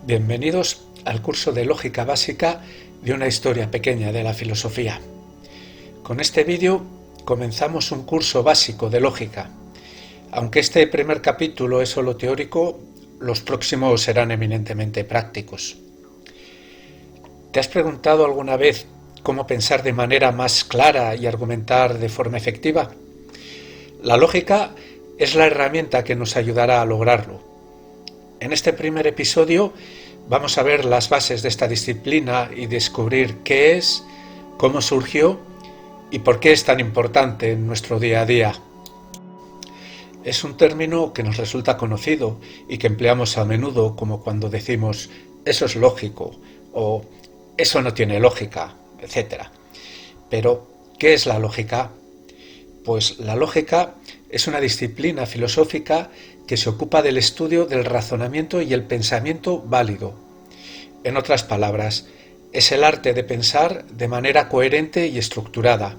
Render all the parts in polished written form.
Bienvenidos al curso de Lógica Básica de una historia pequeña de la filosofía. Con este vídeo comenzamos un curso básico de lógica. Aunque este primer capítulo es solo teórico, los próximos serán eminentemente prácticos. ¿Te has preguntado alguna vez cómo pensar de manera más clara y argumentar de forma efectiva? La lógica es la herramienta que nos ayudará a lograrlo. En este primer episodio vamos a ver las bases de esta disciplina y descubrir qué es, cómo surgió y por qué es tan importante en nuestro día a día. Es un término que nos resulta conocido y que empleamos a menudo, como cuando decimos «eso es lógico» o «eso no tiene lógica», etc. Pero, ¿qué es la lógica? Pues la lógica es una disciplina filosófica que se ocupa del estudio del razonamiento y el pensamiento válido. En otras palabras, es el arte de pensar de manera coherente y estructurada.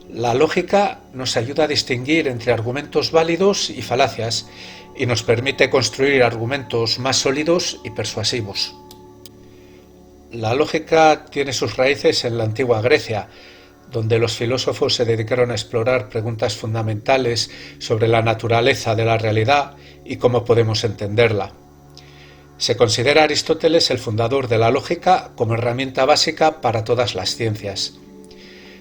La lógica nos ayuda a distinguir entre argumentos válidos y falacias y nos permite construir argumentos más sólidos y persuasivos. La lógica tiene sus raíces en la antigua Grecia, donde los filósofos se dedicaron a explorar preguntas fundamentales sobre la naturaleza de la realidad y cómo podemos entenderla. Se considera a Aristóteles el fundador de la lógica como herramienta básica para todas las ciencias.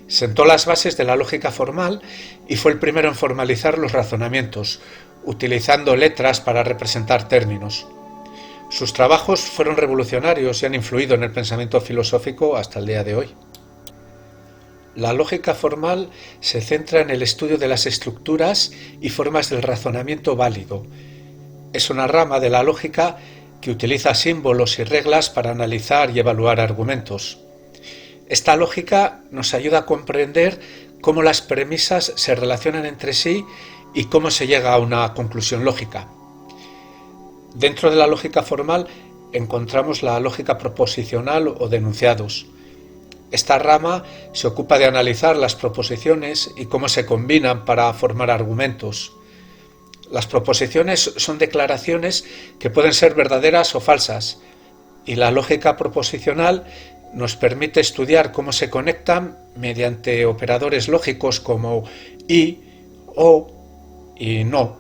Sentó las bases de la lógica formal y fue el primero en formalizar los razonamientos, utilizando letras para representar términos. Sus trabajos fueron revolucionarios y han influido en el pensamiento filosófico hasta el día de hoy. La lógica formal se centra en el estudio de las estructuras y formas del razonamiento válido. Es una rama de la lógica que utiliza símbolos y reglas para analizar y evaluar argumentos. Esta lógica nos ayuda a comprender cómo las premisas se relacionan entre sí y cómo se llega a una conclusión lógica. Dentro de la lógica formal encontramos la lógica proposicional o de enunciados. Esta rama se ocupa de analizar las proposiciones y cómo se combinan para formar argumentos. Las proposiciones son declaraciones que pueden ser verdaderas o falsas, y la lógica proposicional nos permite estudiar cómo se conectan mediante operadores lógicos como y, o y no.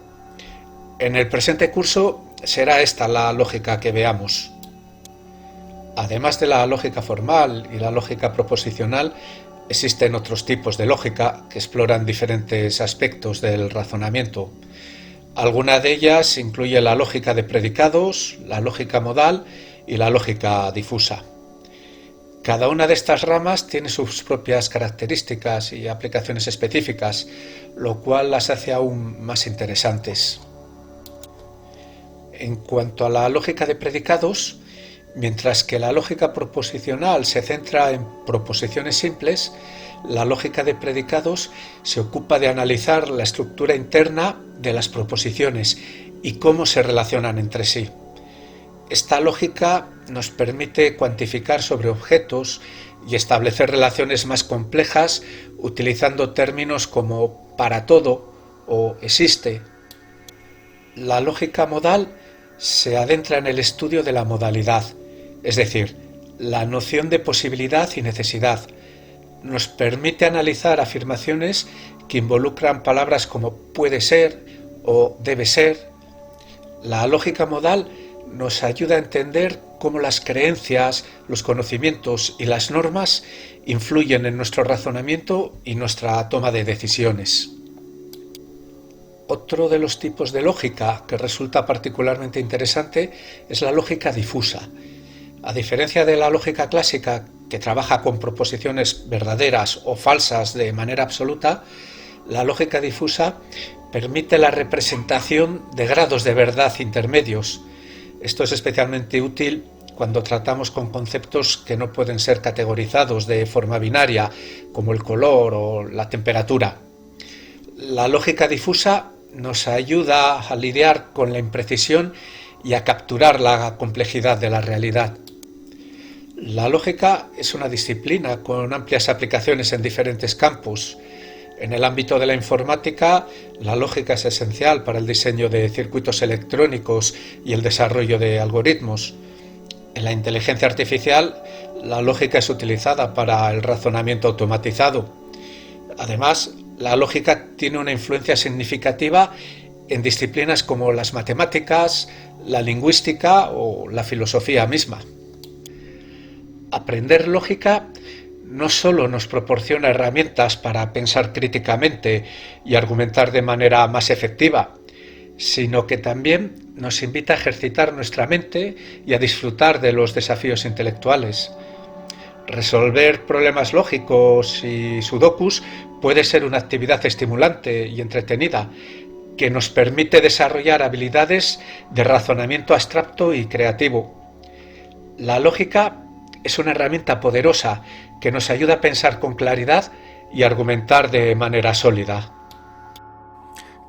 En el presente curso será esta la lógica que veamos. Además de la lógica formal y la lógica proposicional, existen otros tipos de lógica que exploran diferentes aspectos del razonamiento. Alguna de ellas incluye la lógica de predicados, la lógica modal y la lógica difusa. Cada una de estas ramas tiene sus propias características y aplicaciones específicas, lo cual las hace aún más interesantes. En cuanto a la lógica de predicados, mientras que la lógica proposicional se centra en proposiciones simples, la lógica de predicados se ocupa de analizar la estructura interna de las proposiciones y cómo se relacionan entre sí. Esta lógica nos permite cuantificar sobre objetos y establecer relaciones más complejas utilizando términos como para todo o existe. La lógica modal se adentra en el estudio de la modalidad, es decir, la noción de posibilidad y necesidad. Nos permite analizar afirmaciones que involucran palabras como puede ser o debe ser. La lógica modal nos ayuda a entender cómo las creencias, los conocimientos y las normas influyen en nuestro razonamiento y nuestra toma de decisiones. Otro de los tipos de lógica que resulta particularmente interesante es la lógica difusa. A diferencia de la lógica clásica, que trabaja con proposiciones verdaderas o falsas de manera absoluta, la lógica difusa permite la representación de grados de verdad intermedios. Esto es especialmente útil cuando tratamos con conceptos que no pueden ser categorizados de forma binaria, como el color o la temperatura. La lógica difusa nos ayuda a lidiar con la imprecisión y a capturar la complejidad de la realidad. La lógica es una disciplina con amplias aplicaciones en diferentes campos. En el ámbito de la informática, la lógica es esencial para el diseño de circuitos electrónicos y el desarrollo de algoritmos. En la inteligencia artificial, la lógica es utilizada para el razonamiento automatizado. Además, la lógica tiene una influencia significativa en disciplinas como las matemáticas, la lingüística o la filosofía misma. Aprender lógica no solo nos proporciona herramientas para pensar críticamente y argumentar de manera más efectiva, sino que también nos invita a ejercitar nuestra mente y a disfrutar de los desafíos intelectuales. Resolver problemas lógicos y sudokus puede ser una actividad estimulante y entretenida que nos permite desarrollar habilidades de razonamiento abstracto y creativo. La lógica es una herramienta poderosa que nos ayuda a pensar con claridad y argumentar de manera sólida.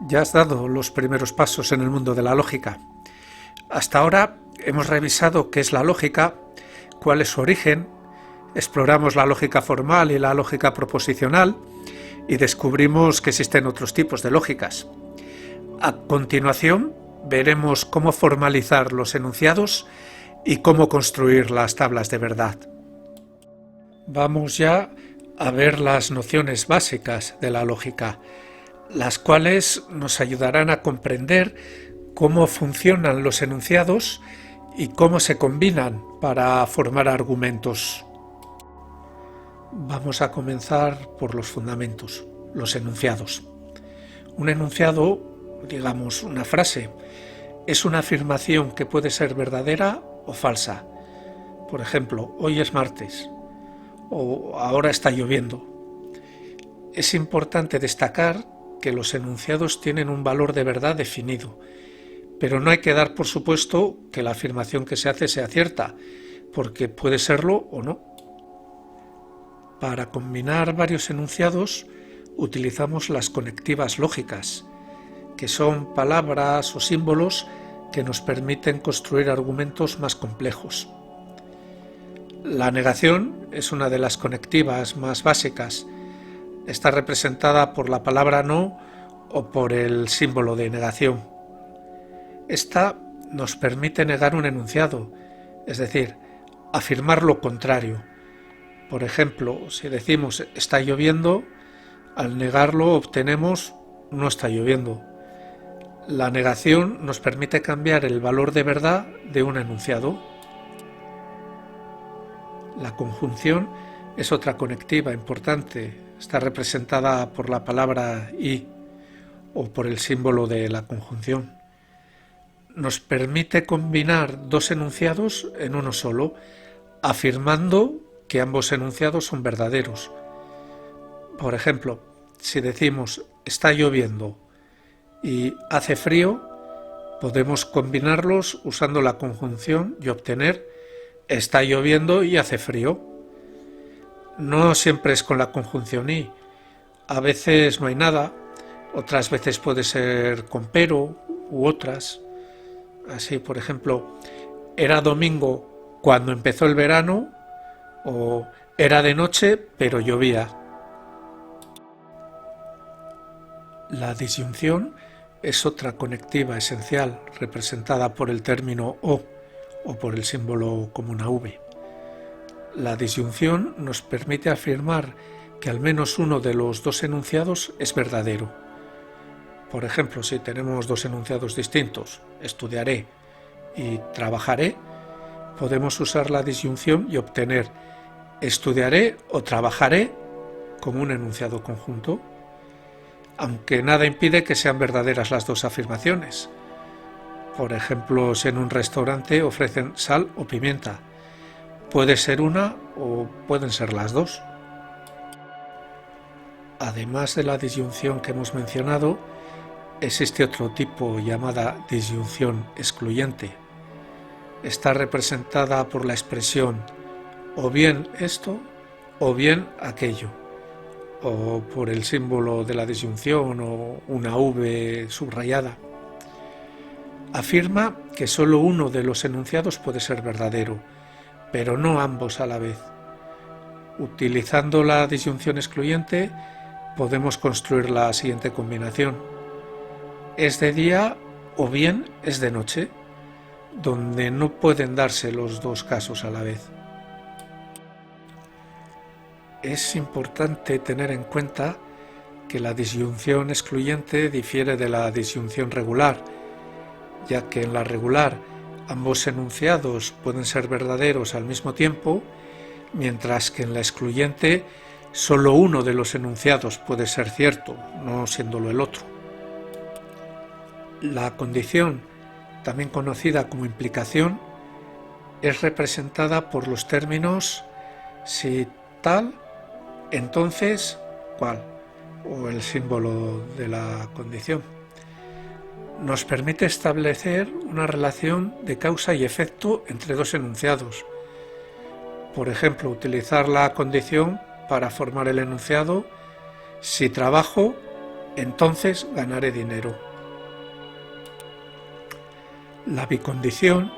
Ya has dado los primeros pasos en el mundo de la lógica. Hasta ahora hemos revisado qué es la lógica, cuál es su origen, exploramos la lógica formal y la lógica proposicional y descubrimos que existen otros tipos de lógicas. A continuación veremos cómo formalizar los enunciados y cómo construir las tablas de verdad. Vamos ya a ver las nociones básicas de la lógica, las cuales nos ayudarán a comprender cómo funcionan los enunciados y cómo se combinan para formar argumentos. Vamos a comenzar por los fundamentos, los enunciados. Un enunciado, digamos una frase, es una afirmación que puede ser verdadera o falsa. Por ejemplo, hoy es martes o ahora está lloviendo. Es importante destacar que los enunciados tienen un valor de verdad definido, pero no hay que dar por supuesto que la afirmación que se hace sea cierta, porque puede serlo o no. Para combinar varios enunciados utilizamos las conectivas lógicas, que son palabras o símbolos que nos permiten construir argumentos más complejos. La negación es una de las conectivas más básicas. Está representada por la palabra no o por el símbolo de negación. Esta nos permite negar un enunciado, es decir, afirmar lo contrario. Por ejemplo, si decimos está lloviendo, al negarlo obtenemos no está lloviendo. La negación nos permite cambiar el valor de verdad de un enunciado. La conjunción es otra conectiva importante. Está representada por la palabra y o por el símbolo de la conjunción. Nos permite combinar dos enunciados en uno solo, afirmando que ambos enunciados son verdaderos. Por ejemplo, si decimos está lloviendo y hace frío, podemos combinarlos usando la conjunción y obtener está lloviendo y hace frío. No siempre es con la conjunción y. A veces no hay nada, otras veces puede ser con pero u otras. Así, por ejemplo, era domingo cuando empezó el verano o era de noche pero llovía. La disyunción es otra conectiva esencial representada por el término o por el símbolo como una V. La disyunción nos permite afirmar que al menos uno de los dos enunciados es verdadero. Por ejemplo, si tenemos dos enunciados distintos, estudiaré y trabajaré, podemos usar la disyunción y obtener estudiaré o trabajaré como un enunciado conjunto, aunque nada impide que sean verdaderas las dos afirmaciones. Por ejemplo, si en un restaurante ofrecen sal o pimienta, puede ser una o pueden ser las dos. Además de la disyunción que hemos mencionado, existe otro tipo llamada disyunción excluyente. Está representada por la expresión o bien esto o bien aquello, o por el símbolo de la disyunción o una V subrayada. Afirma que solo uno de los enunciados puede ser verdadero, pero no ambos a la vez. Utilizando la disyunción excluyente, podemos construir la siguiente combinación. Es de día o bien es de noche. donde no pueden darse los dos casos a la vez. Es importante tener en cuenta que la disyunción excluyente difiere de la disyunción regular, ya que en la regular ambos enunciados pueden ser verdaderos al mismo tiempo, mientras que en la excluyente solo uno de los enunciados puede ser cierto, no siéndolo el otro. La condición, también conocida como implicación, es representada por los términos si tal, entonces cual, o el símbolo de la condición. Nos permite establecer una relación de causa y efecto entre dos enunciados. Por ejemplo, utilizar la condición para formar el enunciado: si trabajo, entonces ganaré dinero. La bicondición,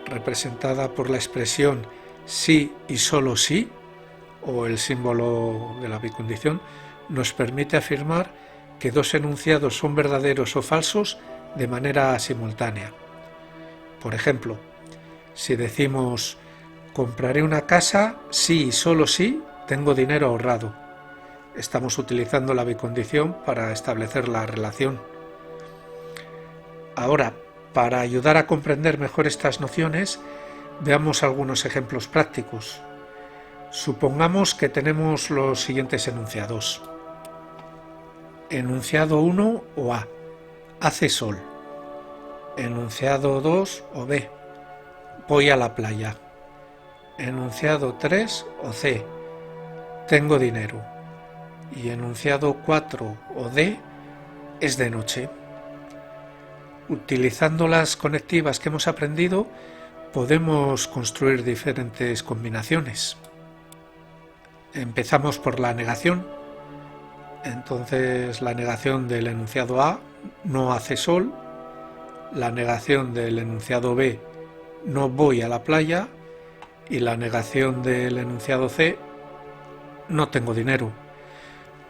representada por la expresión sí y solo sí, o el símbolo de la bicondición, nos permite afirmar que dos enunciados son verdaderos o falsos de manera simultánea. Por ejemplo, si decimos compraré una casa si y solo si tengo dinero ahorrado, estamos utilizando la bicondición para establecer la relación. Ahora, para ayudar a comprender mejor estas nociones, veamos algunos ejemplos prácticos. Supongamos que tenemos los siguientes enunciados. Enunciado 1 o A: hace sol. Enunciado 2 o B: voy a la playa. Enunciado 3 o C: tengo dinero. Y enunciado 4 o D: es de noche. Utilizando las conectivas que hemos aprendido, podemos construir diferentes combinaciones. Empezamos por la negación. Entonces, la negación del enunciado A: no hace sol. La negación del enunciado B: no voy a la playa. Y la negación del enunciado C: no tengo dinero.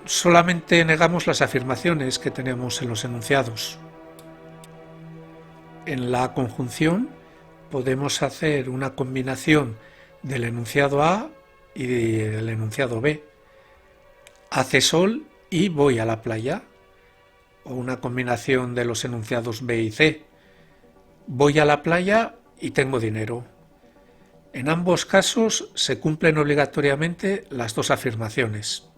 Solamente negamos las afirmaciones que tenemos en los enunciados. En la conjunción podemos hacer una combinación del enunciado A y del enunciado B. Hace sol y voy a la playa. O una combinación de los enunciados B y C. Voy a la playa y tengo dinero. En ambos casos se cumplen obligatoriamente las dos afirmaciones.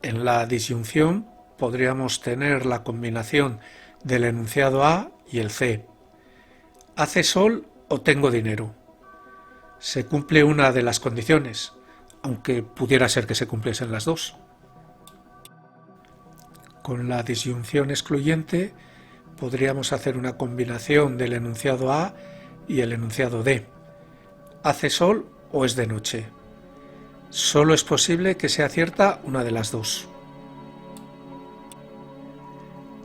En la disyunción podríamos tener la combinación del enunciado A y el C. Hace sol o tengo dinero. Se cumple una de las condiciones, aunque pudiera ser que se cumpliesen las dos. Con la disyunción excluyente podríamos hacer una combinación del enunciado A y el enunciado D. Hace sol o es de noche. Solo es posible que sea cierta una de las dos.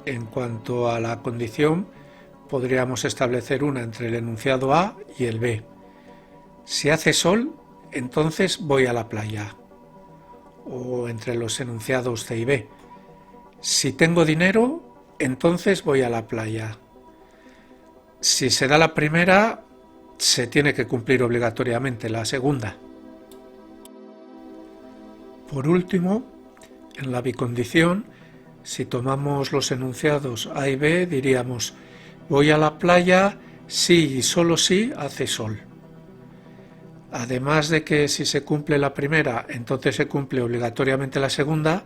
En cuanto a la condición, podríamos establecer una entre el enunciado A y el B. Si hace sol, entonces voy a la playa. O entre los enunciados C y B. Si tengo dinero, entonces voy a la playa. Si se da la primera, se tiene que cumplir obligatoriamente la segunda. Por último, en la bicondición, si tomamos los enunciados A y B, diríamos: voy a la playa si y solo si hace sol. Además de que si se cumple la primera, entonces se cumple obligatoriamente la segunda,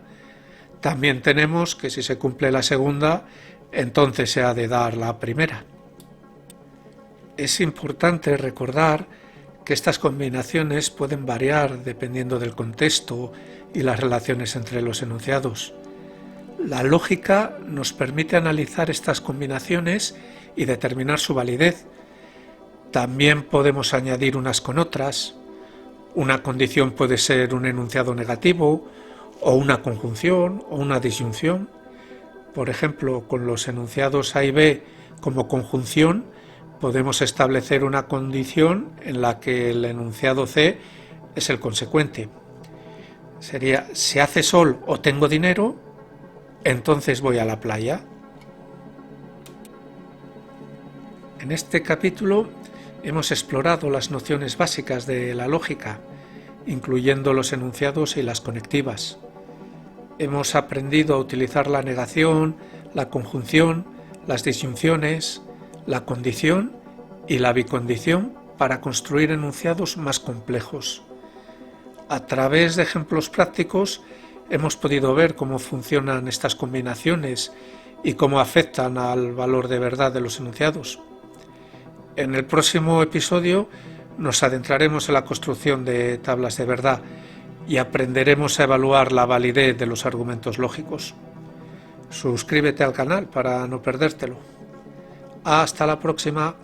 también tenemos que si se cumple la segunda, entonces se ha de dar la primera. Es importante recordar que estas combinaciones pueden variar dependiendo del contexto y las relaciones entre los enunciados. La lógica nos permite analizar estas combinaciones y determinar su validez. También podemos añadir unas con otras. Una condición puede ser un enunciado negativo, o una conjunción, o una disyunción. Por ejemplo, con los enunciados A y B como conjunción, podemos establecer una condición en la que el enunciado C es el consecuente. Sería: si hace sol o tengo dinero, entonces voy a la playa. En este capítulo hemos explorado las nociones básicas de la lógica, incluyendo los enunciados y las conectivas. Hemos aprendido a utilizar la negación, la conjunción, las disyunciones, la condición y la bicondición para construir enunciados más complejos. A través de ejemplos prácticos hemos podido ver cómo funcionan estas combinaciones y cómo afectan al valor de verdad de los enunciados. En el próximo episodio nos adentraremos en la construcción de tablas de verdad y aprenderemos a evaluar la validez de los argumentos lógicos. Suscríbete al canal para no perdértelo. Hasta la próxima.